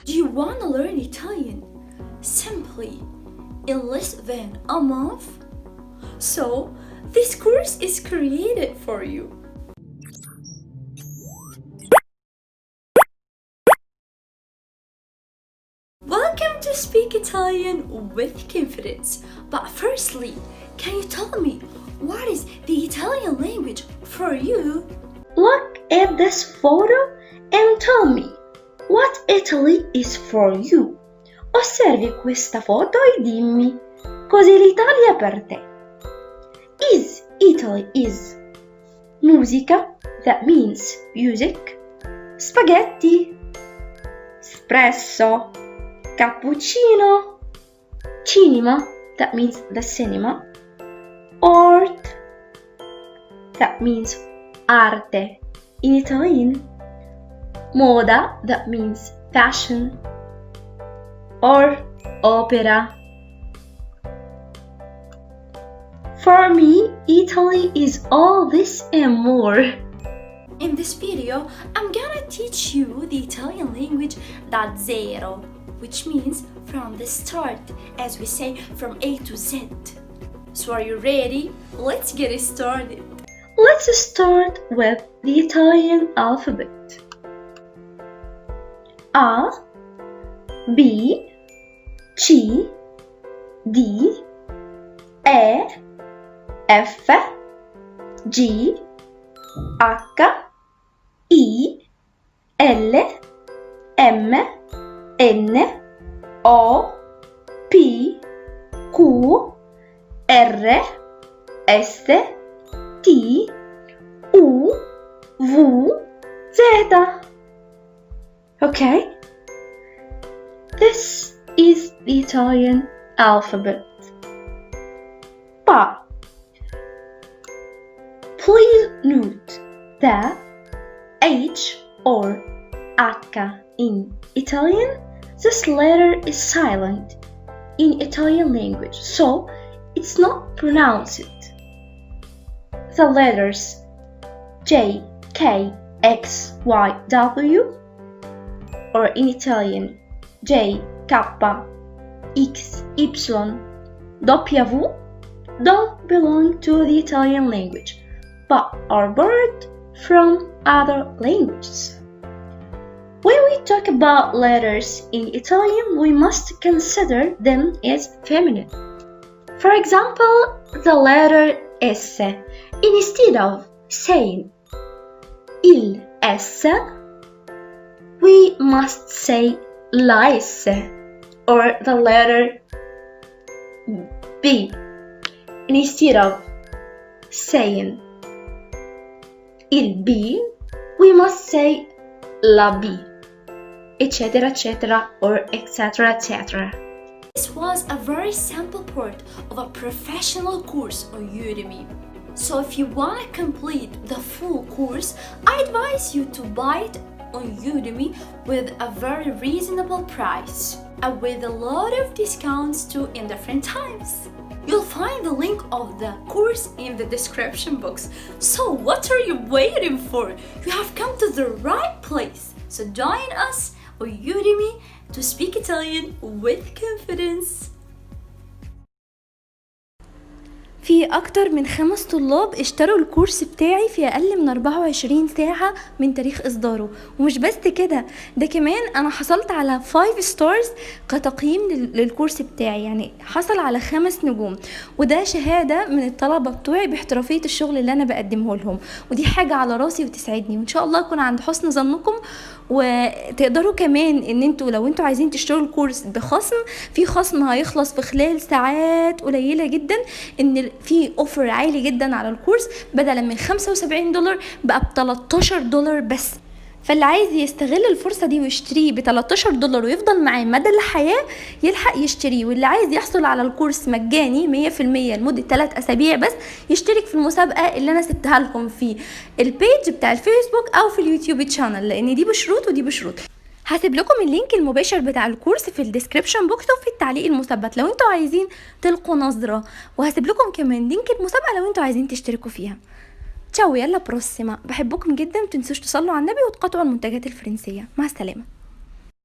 Do you want to learn Italian simply in less than a month? So, this course is created for you. Welcome to Speak Italian with Confidence. But firstly, can you tell me what is the Italian language for you? Look at this photo and tell me what Italy is for you. Osservi questa foto e dimmi cos'è l'Italia per te. Is Italy is musica, that means music, spaghetti, espresso, cappuccino, cinema, that means the cinema, art, that means arte in Italian, moda, that means fashion, or opera. For me, Italy is all this and more. In this video, I'm gonna teach you the Italian language da zero, which means from the start, as we say, from A to Z. So are you ready? Let's get it started. Let's start with the Italian alphabet. A, B, C, D, E, F, G, H, I, L, M, N, O, P, Q, R, S, T, U, V, Z. Okay? This is the Italian alphabet. But please note that H or H in Italian, this letter is silent in Italian language, so it's not pronounced. The letters J, K, X, Y, W, or in Italian J, K, X, Y, W, don't belong to the Italian language, but are borrowed from other languages. When we talk about letters in Italian, we must consider them as feminine. For example, the letter S. Instead of saying il S, we must say la S, or the letter B. Instead of saying il B, we must say la B, etc., etc., or etc., etc. This was a very simple part of a professional course on Udemy. So if you want to complete the full course, I advise you to buy it on Udemy with a very reasonable price and with a lot of discounts too in different times. You'll find the link of the course in the description box. So what are you waiting for? You have come to the right place. So join us on Udemy to speak Italian with confidence. في أكتر من 5 طلاب اشتروا الكورس بتاعي في أقل من 24 ساعة من تاريخ إصداره. ومش بس كده، ده كمان أنا حصلت على 5 stars كتقييم للكورس بتاعي، يعني حصل على 5 نجوم، وده شهادة من الطلبة بتوعي باحترافية الشغل اللي أنا بقدمه لهم، ودي حاجة على راسي وتسعدني، وإن شاء الله أكون عند حسن ظنكم. وتقدروا كمان ان انتوا لو انتوا عايزين تشتروا الكورس بخصم، في خصم هيخلص في خلال ساعات قليلة جدا، ان في اوفر عالي جدا على الكورس، بدلا من $75 بقى $13 بس. فاللي عايز يستغل الفرصة دي ويشتريه $13 ويفضل معاه مدى الحياة يلحق يشتريه. واللي عايز يحصل على الكورس مجاني 100% لمدة 3 أسابيع بس، يشترك في المسابقة اللي أنا سبتها لكم في البيج بتاع الفيسبوك أو في اليوتيوب تشانل، لأن دي بشروط ودي بشروط. هسيب لكم اللينك المباشر بتاع الكورس في الديسكريبشن بوكس وفي التعليق المثبت لو انتوا عايزين تلقوا نظرة، وهسيب لكم كمان لينك المسابقة لو انتوا عايزين تشتركوا فيها. تشاو، يلا بروسيما، بحبكم جدا، متنسوش تصلوا على النبي وتقاطعوا المنتجات الفرنسية. مع السلامة.